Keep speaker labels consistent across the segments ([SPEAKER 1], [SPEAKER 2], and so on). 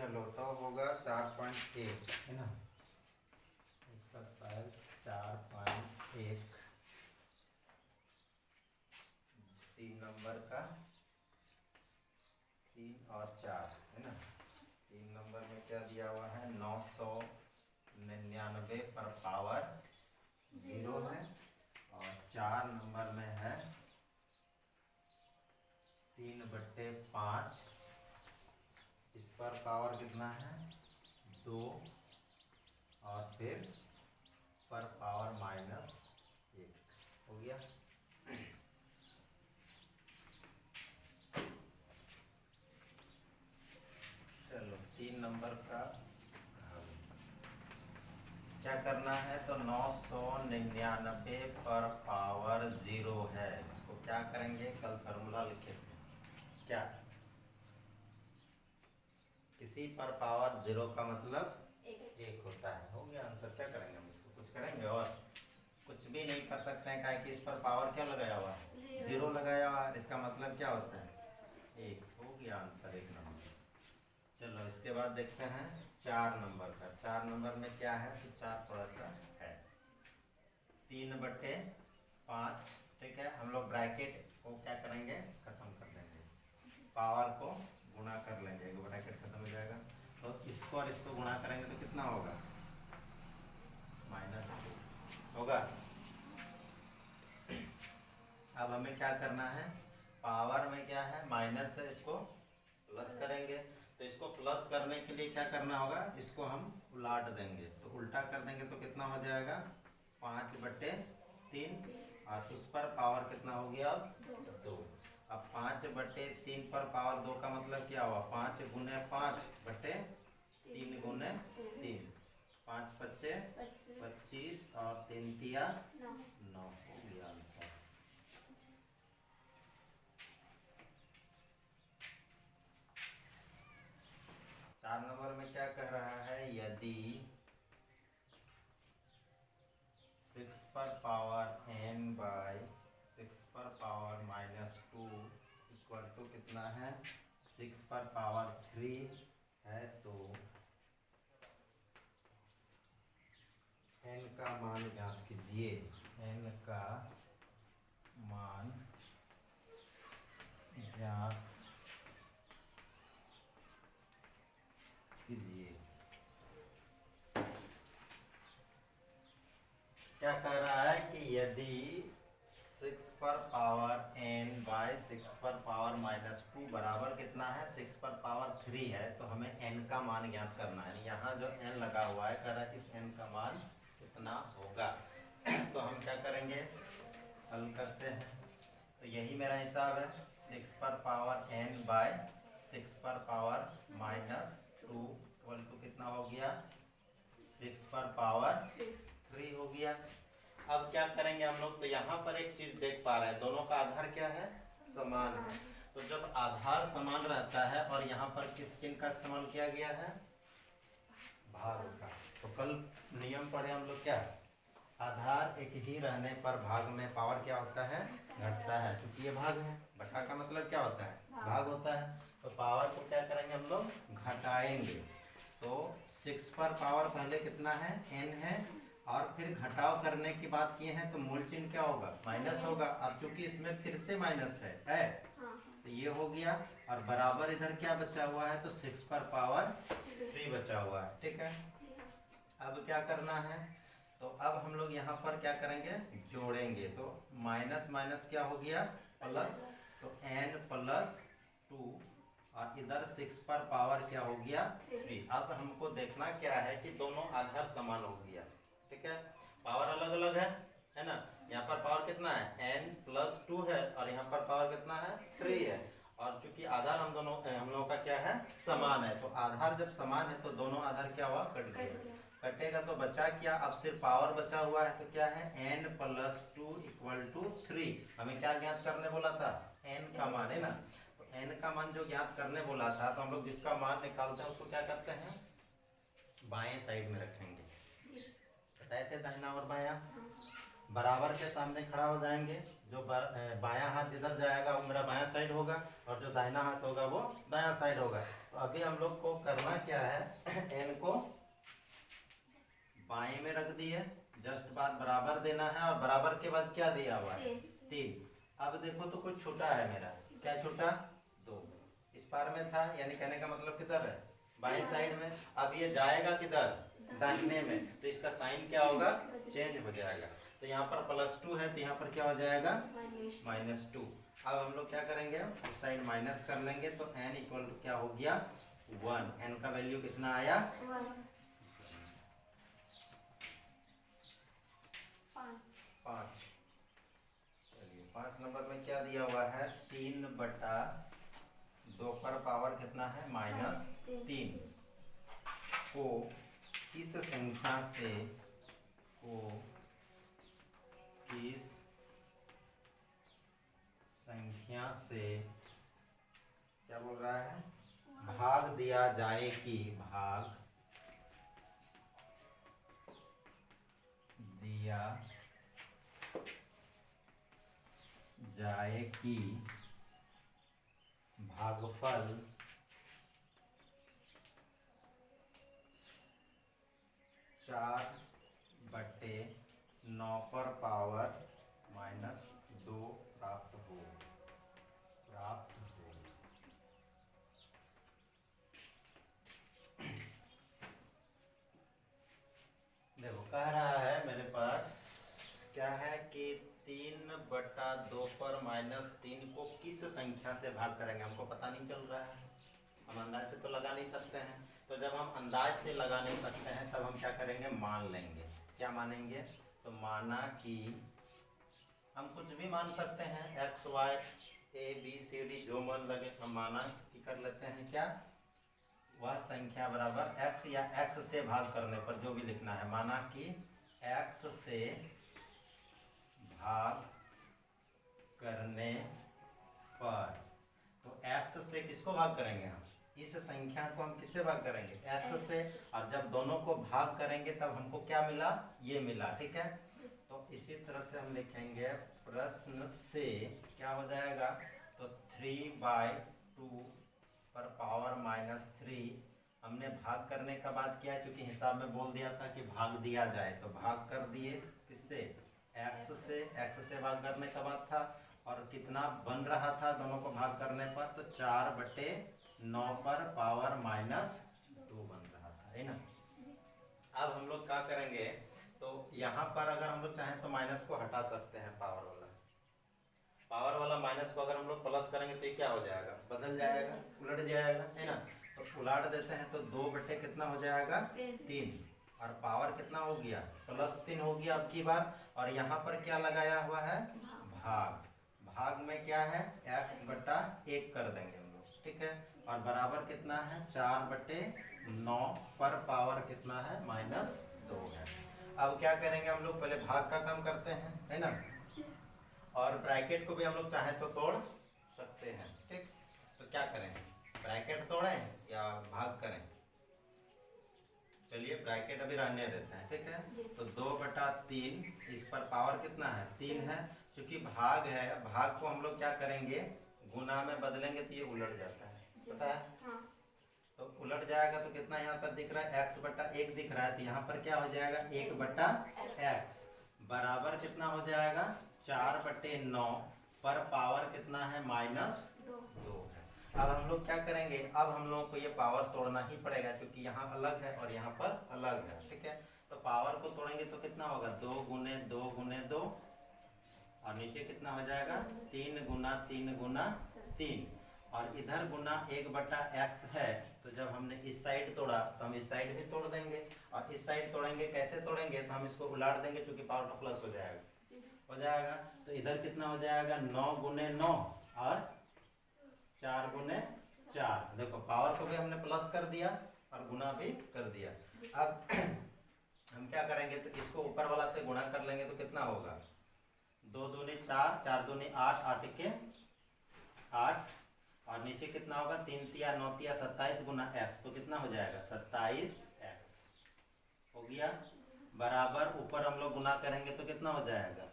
[SPEAKER 1] चलो तो होगा 4.1 है ना। एक्सरसाइज 4.1 3 नंबर का 3 और 4 है ना। 3 नंबर में क्या दिया हुआ है 999 पर पावर 0 है और 4 नंबर में है 3/5 इस पर पावर कितना है 2 और फिर पर पावर -1 हो गया। चलो 3 नंबर का क्या करना है तो 999 पर पावर 0 है। इसको क्या करेंगे कल फार्मूला लिखे थे क्या किसी पर पावर 0 का मतलब 1 होता है। हो गया आंसर। क्या करेंगे हम इसको कुछ करेंगे और कुछ भी नहीं कर सकते हैं काहे कि इस पर पावर क्या लगाया हुआ है 0 लगाया हुआ है। इसका मतलब क्या होता है 1। हो गया आंसर 1 नंबर। चलो इसके बाद देखते हैं 4 नंबर का। 4 नंबर में क्या है तो 4 थोड़ा सा है 3/5 ठीक है। हम लोग ब्रैकेट को क्या करेंगे खत्म कर देंगे पावर को गुणा कर लेंगे ब्रैकेट खत्म हो जाएगा तो इसको और इसको गुणा करेंगे तो कितना होगा -2 होगा। अब हमें क्या करना है पावर में क्या है माइनस है इसको प्लस करेंगे तो इसको प्लस करने के लिए क्या करना होगा इसको हम उलट देंगे तो उल्टा कर देंगे तो कितना हो जाएगा 5/3 और उस पर पावर कितना हो गया अब 2। अब 5/3 पर पावर 2 का मतलब क्या हुआ 5 गुने 5/3 गुने 3 5 × 5 = 25 और 3 × 9 हो गया आंसर। चार नंबर में क्या कह रहा है यदि 6 पर पावर n/6 पर पावर -2 इक्वल टू कितना है 6 पर पावर 3 है तो n का मान ज्ञात कीजिए। n का मान ज्ञात कीजिए। क्या कह रहा है कि यदि 6 पर पावर n/6 पर पावर -2 बराबर कितना है 6 पर पावर 3 है तो हमें n का मान ज्ञात करना है। यहाँ जो n लगा हुआ है कह रहा है इस n का मान कितना होगा तो हम क्या करेंगे हल करते हैं तो यही मेरा हिसाब है 6 पर पावर n/6 पर पावर -2 इक्वल टू कितना हो गया 6 पर पावर 3 हो गया। अब क्या करेंगे हम लोग तो यहाँ पर एक चीज देख पा रहे हैं दोनों का आधार क्या है समान है। तो जब आधार समान रहता है और यहाँ पर किस चिन्ह का इस्तेमाल किया गया है भाग का। तो कल नियम पढ़े हम लोग क्या आधार एक ही रहने पर भाग में पावर क्या होता है घटता है क्योंकि ये भाग है। बटा का मतलब क्या होता है भाग होता है। तो पावर को क्या करेंगे हम लोग घटाएंगे तो 6 पर पावर पहले कितना है n है और फिर घटाव करने की बात किए हैं तो मूल चिन्ह क्या होगा माइनस होगा। अब चूंकि इसमें फिर से माइनस है तो ये हो गया और बराबर इधर क्या बचा हुआ है तो 6 पर पावर 3 बचा हुआ है ठीक है। अब क्या करना है तो अब हम लोग यहाँ पर क्या करेंगे जोड़ेंगे तो माइनस माइनस क्या हो गया प्लस तो n+2 और इधर 6 पर पावर क्या हो गया 3। अब हमको देखना क्या है कि दोनों आधार समान हो गया ठीक है। पावर अलग अलग है ना। यहाँ पर पावर कितना है n+2 है और यहाँ पर पावर कितना है 3 है और चूंकि आधार हम लोगों का क्या है समान है तो आधार जब समान है तो दोनों आधार क्या हुआ कट गया। कटेगा तो बचा क्या अब सिर्फ पावर बचा हुआ है तो क्या है n+2 = 3। हमें क्या ज्ञात करने बोला था n का मान है ना। तो n का मान जो ज्ञात करने बोला था तो हम लोग जिसका मान निकालते हैं उसको क्या करते हैं बाएं साइड में रखेंगे। बताए थे दाहिना और बायां बराबर के सामने खड़ा हो जाएंगे। जो बायां हाथ जिधर जाएगा वो मेरा बायां साइड होगा और जो दाहिना हाथ होगा वो दायां साइड होगा। तो अभी हम लोग को करना क्या है, एन को बाएं में रख दिए, जस्ट बाद बराबर देना है और बराबर के बाद क्या दिया हुआ है, 3। अब देखो तो कुछ छूटा है मेरा, क्या छूटा, 2। इस पार में था, यानी कहने का मतलब किधर है, बाएं साइड में। अब ये जाएगा किधर, दाहिने में, तो इसका साइन क्या होगा, चेंज हो जाएगा। तो यहाँ पर +2 है तो यहाँ पर क्या हो जाएगा, -2। अब हम लोग क्या करेंगे, उस साइड माइनस कर लेंगे तो n इक्वल टू क्या हो गया, 1। n का वैल्यू कितना आया, 5। चलिए 5 नंबर में क्या दिया हुआ है, 3/2 पर पावर कितना है, -3 को किस संख्या से, को किस संख्या से क्या बोल रहा है, भाग दिया जाए कि, भाग दिया जाए कि भागफल 4/9 पर पावर -2 प्राप्त हो। देखो कह रहा है मेरे पास क्या है कि 3/2 पर -3 को किस संख्या से भाग करेंगे, हमको पता नहीं चल रहा है, हम अंदाज से तो लगा नहीं सकते हैं। तो जब हम अंदाज से लगा नहीं सकते हैं तब हम क्या करेंगे, मान लेंगे। क्या मानेंगे, तो माना कि हम कुछ भी मान सकते हैं, x y a b c d जो मन लगे, हम माना कि कर लेते हैं क्या, वह संख्या बराबर x या x से भाग करने पर जो भी लिखना है, माना कि x से भाग करने पर, तो x से किसको भाग करेंगे हम, इस संख्या को हम किससे भाग करेंगे, x से। और जब दोनों को भाग करेंगे तब हमको क्या मिला, ये मिला, ठीक है। तो इसी तरह से हम लिखेंगे, प्रश्न से क्या हो जाएगा, तो 3/2 पर पावर -3 हमने भाग करने का बाद किया, क्योंकि हिसाब में बोल दिया था कि भाग दिया जाए, तो भाग कर दिए किससे, x से भाग करने का बाद था, और कितना बन रहा था दोनों को भाग करने पर, तो 4/9 पर पावर -2 बन रहा था, है ना। अब हम लोग क्या करेंगे, तो यहाँ पर अगर हम लोग चाहें तो माइनस को हटा सकते हैं, पावर वाला माइनस को अगर हम लोग प्लस करेंगे तो ये क्या हो जाएगा, बदल जाएगा, उलट जाएगा, है ना। तो उलट देते हैं तो 2 कितना हो जाएगा, 3, और पावर कितना हो गया, +3 हो गया अब की बार। और यहाँ पर क्या लगाया हुआ है, भाग में क्या है, x/1 कर देंगे हम लोग, ठीक है। और बराबर कितना है, 4/9 पर पावर कितना है, -2 है। अब क्या करेंगे हम लोग, पहले भाग का काम करते हैं, है ना, और ब्रैकेट को भी हम लोग चाहे तो तोड़ सकते हैं, ठीक। तो क्या करें, ब्रैकेट तोड़ें या भाग करें, चलिए ब्रैकेट अभी रहने देते हैं, ठीक है। तो 2/3, इस पर पावर कितना है, 3 है। चूंकि भाग है, भाग को हम लोग क्या करेंगे, गुना में बदलेंगे तो ये उलट जाता है, पता है। हाँ। तो उलट जाएगा तो कितना यहाँ पर दिख रहा है, x/1 दिख रहा है, तो यहाँ पर क्या हो जाएगा, 1/x बराबर कितना हो जाएगा, 4/9 पर पावर कितना है, -2 है। अब हम लोग क्या करेंगे, अब हम लोगों को ये पावर तोड़ना ही पड़ेगा, क्योंकि यहाँ अलग है और यहाँ पर अलग है, ठीक है। तो पावर को तोड़ेंगे तो कितना होगा, 2 गुने 2 गुने 2, और नीचे कितना हो जाएगा, 3 गुना 3 गुना 3, और इधर गुना 1/x है। तो जब हमने इस साइड तोड़ा तो हम इस साइड भी तोड़ देंगे, और इस साइड तोड़ेंगे, कैसे तोड़ेंगे, तो हम इसको उलाट देंगे, क्योंकि पावर का प्लस हो जाएगा। तो इधर कितना हो जाएगा, 9 गुने 9 और 4 गुने 4। देखो पावर को भी हमने प्लस कर दिया और गुना भी कर दिया। अब हम क्या करेंगे, तो इसको ऊपर वाला से गुणा कर लेंगे तो कितना होगा, 2 दूनी 4, 4 दूनी 8, 8 के 8, और नीचे कितना होगा, 3 तिया 9 तिया 27 गुना x, तो कितना हो जाएगा, 27x हो गया। बराबर ऊपर हम लोग गुना करेंगे तो कितना हो जाएगा,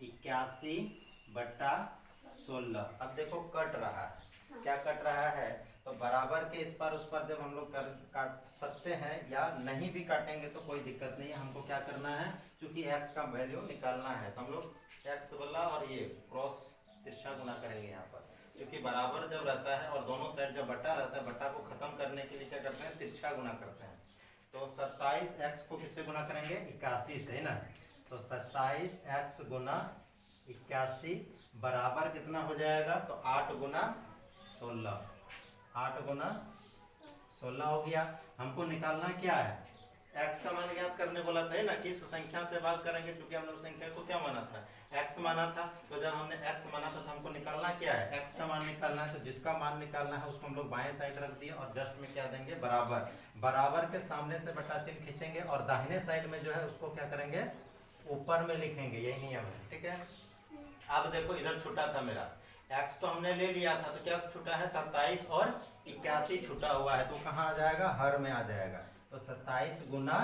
[SPEAKER 1] 81/16। अब देखो कट रहा है, क्या कट रहा है, तो तो बराबर के इस पर उस पर जब हम लोग काट सकते हैं या नहीं भी काटेंगे तो कोई दिक्कत नहीं है। हमको क्या करना है, चूंकि x का वैल्यू निकालना है तो हम लोग x वाला और ये क्रॉस तिरछा गुना करेंगे यहाँ पर, क्योंकि बराबर जब रहता है और दोनों साइड जब बटा रहता है, बटा को खत्म करने के लिए क्या करते हैं, तिरछा गुना करते हैं। तो 27x को किससे गुना करेंगे, 81 से ना। तो 27x गुना 81 बराबर कितना हो जाएगा, तो 8 गुना 16, 8 गुना 16 हो गया। हमको निकालना क्या है, x का मान ज्ञात करने बोला था ना, किस संख्या से भाग करेंगे, क्योंकि हमने उस संख्या को क्या माना था, x माना था। तो जब हमने x माना था तो हमको निकालना क्या है, x का मान निकालना है। तो जिसका मान निकालना है उसको हम लोग बाएं साइड रख दिए और जस्ट में क्या देंगे, बराबर। बराबर के सामने से बटा चिन्ह खींचेंगे और दाहिने साइड में जो है उसको क्या करेंगे, ऊपर में लिखेंगे, यही नियम है, ठीक है। अब देखो इधर छूटा था मेरा x तो हमने ले लिया था, तो क्या छूटा है, 27 और 81 छूटा हुआ है, तो कहाँ आ जाएगा, हर में आ जाएगा। तो 27 गुना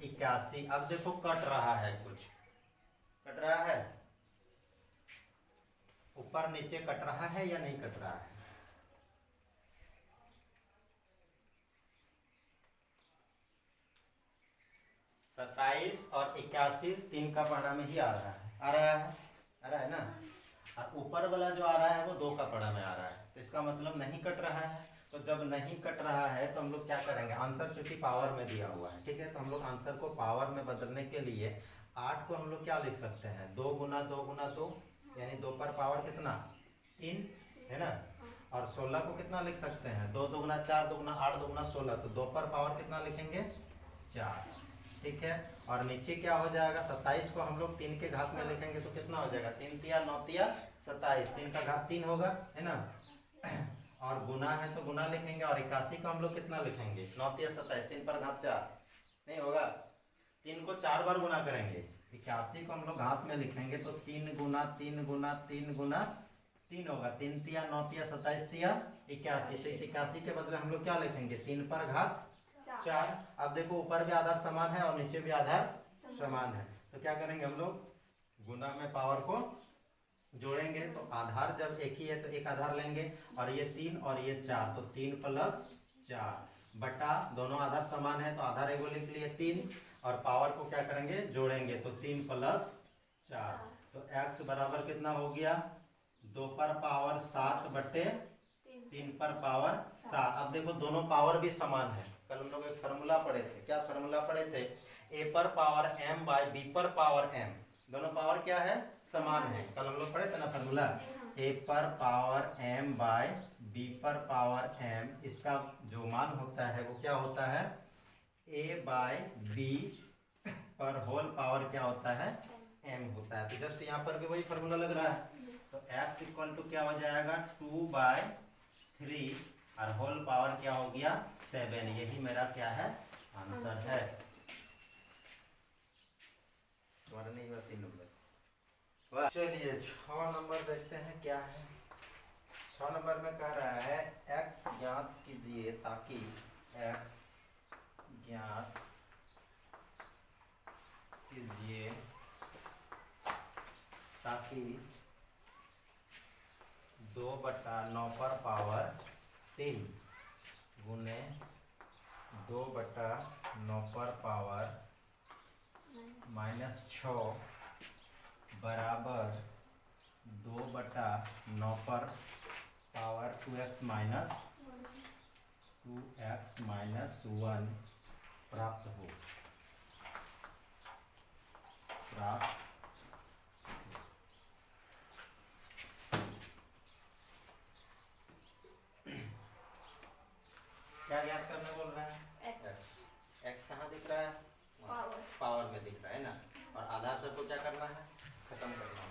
[SPEAKER 1] 81। अब देखो कट रहा है, कुछ कट रहा है, ऊपर नीचे कट रहा है या नहीं कट रहा है, 27 और 81 तीन का पढ़ा में ही आ रहा है, आ रहा है ना। और ऊपर वाला जो आ रहा है वो 2 का पढ़ा में आ रहा है, तो इसका मतलब नहीं कट रहा है। तो जब नहीं कट रहा है तो हम लोग क्या करेंगे, आंसर चूंकि पावर में दिया हुआ है, ठीक है, तो हम लोग आंसर को पावर में बदलने के लिए 8 को हम लोग क्या लिख सकते हैं, 2 गुना 2 गुना 2, यानी 2 पर पावर कितना, 3 है ना। और 16 को कितना लिख सकते हैं, 2 दुगुना 4 दुगुना 8 दुगुना 16, तो 2 पर पावर कितना लिखेंगे, 4, ठीक है। और नीचे क्या हो जाएगा, 27 को हम लोग 3 के घात में लिखेंगे तो कितना हो जाएगा, 3 तिया 9 तिया 27, 3 का घात 3 होगा, है ना। और गुना है तो गुना लिखेंगे, और 81 को हम लोग कितना लिखेंगे, 9 तिया 27, 3 पर घात 4 नहीं होगा, 3 को 4 बार गुना करेंगे। 81 को हम लोग घात में लिखेंगे तो 3 गुना 3 गुना 3 गुना 3 होगा, 3 तिया 9 तिया 27 तिया 81। तो इस 81 के बदले हम लोग क्या लिखेंगे, 3 पर घात 4। अब देखो ऊपर भी आधार समान है और नीचे भी आधार समान है, तो क्या करेंगे हम लोग, गुना में पावर को जोड़ेंगे। तो आधार जब एक ही है तो एक आधार लेंगे, और ये 3 और ये 4, तो 3 प्लस 4 बटा, दोनों आधार समान है तो आधार एगो लिख लिए 3, और पावर को क्या करेंगे, जोड़ेंगे, तो 3 प्लस 4। तो x बराबर कितना हो गया, 2 पर पावर 7 बटे 3 पर पावर 7। अब देखो दोनों पावर भी समान है। कल हम लोग एक फार्मूला पढ़े थे, क्या फार्मूला पढ़े थे, a पर पावर m बाई b पर पावर m, दोनों पावर क्या है, समान है। कल हम लोग पढ़े थे ना फार्मूला, a पर पावर m बाई b पर पावर m, इसका जो मान होता है वो क्या होता है, a बाई b पर होल पावर क्या होता है, m होता है। तो जस्ट यहाँ पर भी वही फार्मूला लग रहा है। तो x इक्वल टू क्या हो जाएगा, 2/3 और होल पावर क्या हो गया, 7। यही मेरा क्या है, आंसर है। तुम्हारा नहीं हुआ 3 नंबर। चलिए 6 नंबर देखते हैं क्या है। 6 नंबर में कह रहा है x ज्ञात कीजिए ताकि x ज्ञात कीजिए ताकि 2/9 पर पावर 3 गुने 2/9 पर पावर -6 बराबर 2/9 पर पावर 2x माइनस 1 प्राप्त हो। क्या ज्ञात करने बोल रहा है, x कहाँ दिख रहा है, पावर में दिख रहा है ना। और आधार से को क्या करना है, खत्म करना है,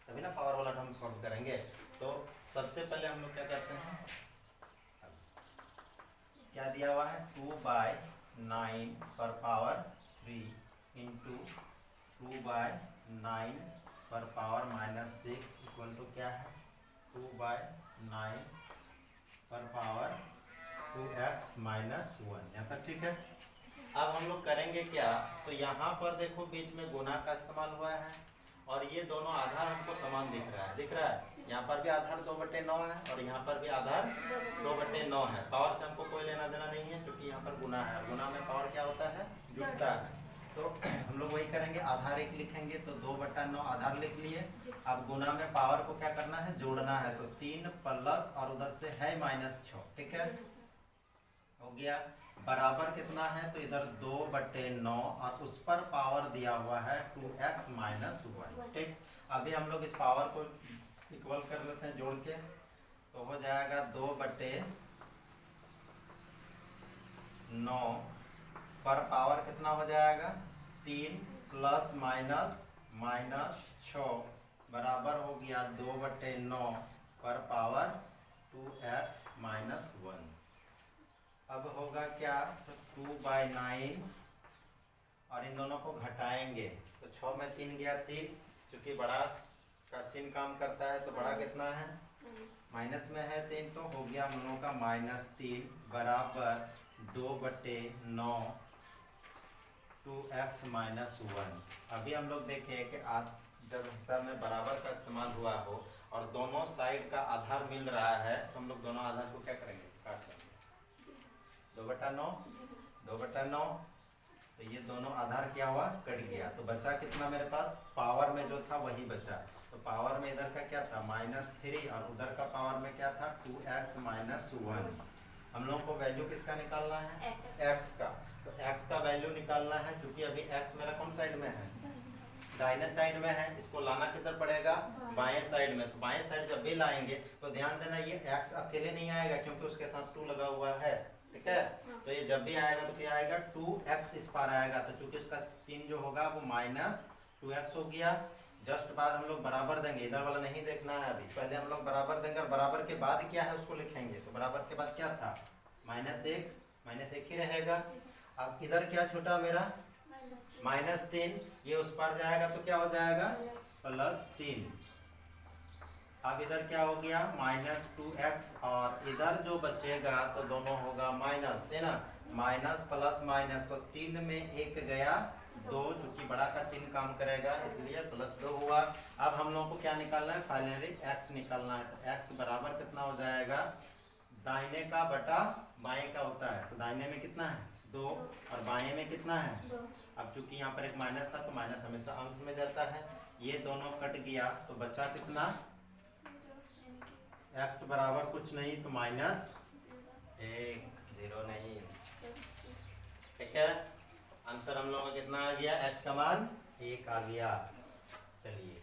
[SPEAKER 1] तभी ना पावर वाला हम सॉल्व करेंगे। तो सबसे पहले हम लोग क्या करते हैं, क्या दिया हुआ है, 2/9 पर पावर 3 इंटू 2/9 पर पावर -6 इक्वल टू क्या है, 2/9 पर पावर 2x माइनस 1। यहाँ तक ठीक है। अब हम लोग करेंगे क्या, तो यहाँ पर देखो बीच में गुना का इस्तेमाल हुआ है और ये दोनों आधार हमको समान दिख रहा है। यहाँ पर भी आधार 2/9 है और यहाँ पर भी आधार 2/9 है। पावर से हमको कोई लेना देना नहीं है क्योंकि यहाँ पर गुना है, और गुना में पावर क्या होता है, जुड़ता है। तो हम लोग वही करेंगे, आधार 1 लिखेंगे तो 2/9 आधार लिख लिए। अब गुना में पावर को क्या करना है, जोड़ना है, तो 3 प्लस और उधर से है -6, ठीक है, हो गया। बराबर कितना है, तो इधर 2/9 और उस पर पावर दिया हुआ है 2x - 1, ठीक। अभी हम लोग इस पावर को इक्वल कर लेते हैं जोड़ के, तो हो जाएगा 2/9 पर पावर कितना हो जाएगा, 3 प्लस -6 बराबर हो गया 2/9 पर पावर 2x - 1। अब होगा क्या, तो 2/9 और इन दोनों को घटाएंगे तो 6 में 3 गया 3, चूंकि बड़ा का चिन्ह काम करता है तो बड़ा कितना है, माइनस में है 3, तो हो गया हम लोगों का -3 बराबर 2/9 2x - 1। अभी हम लोग देखें कि जब हिसाब में बराबर का इस्तेमाल हुआ हो और दोनों साइड का आधार मिल रहा है तो हम लोग दोनों आधार को क्या करेंगे, काट देंगे। 2/9 तो ये दोनों आधार क्या हुआ, कट गया, तो बचा कितना मेरे पास, पावर में जो था वही बचा। तो पावर में इधर का क्या था, -3 और उधर का पावर में क्या था, 2x - 1। हम लोग को वैल्यू किसका निकालना है, x का। तो x का वैल्यू निकालना है, क्योंकि अभी x मेरा कौन साइड में है, दाहिने साइड में है, इसको लाना किधर पड़ेगा, बाएं साइड में। तो बाएं साइड जब भी लाएंगे तो ध्यान देना ये x अकेले नहीं आएगा क्योंकि उसके साथ 2 लगा हुआ है, ठीक है। तो ये जब भी आएगा तो क्या आएगा, 2x इस पार आएगा, तो चूंकि इसका चिन्ह जो होगा वो -2x हो गया। जस्ट बाद हम लोग बराबर देंगे, इधर वाला नहीं देखना है अभी, पहले हम लोग बराबर देंगे और बराबर के बाद क्या है उसको लिखेंगे। तो बराबर के बाद क्या था, -1 ही रहेगा। अब इधर क्या छूटा मेरा, -3, ये उस पार जाएगा तो क्या हो जाएगा, +3। अब इधर क्या हो गया, -2x और इधर जो बचेगा तो दोनों होगा माइनस, है ना, माइनस प्लस माइनस, तो 3 में 1 गया 2, चूंकि बड़ा का चिन्ह काम करेगा इसलिए +2 हुआ। अब हम लोग को क्या निकालना है, फाइनली x निकालना है। तो x बराबर कितना हो जाएगा, दाहिने का बटा बाएं का होता है, तो दाहिने में कितना है 2 और बाएं में कितना है। अब चूंकि यहाँ पर एक माइनस था तो माइनस हमेशा अंश में जाता है, ये दोनों कट गया तो बचा कितना, x बराबर कुछ नहीं तो -1, 0 नहीं, ठीक है। आंसर हम लोगों का कितना आ गया, x का मान 1 आ गया। चलिए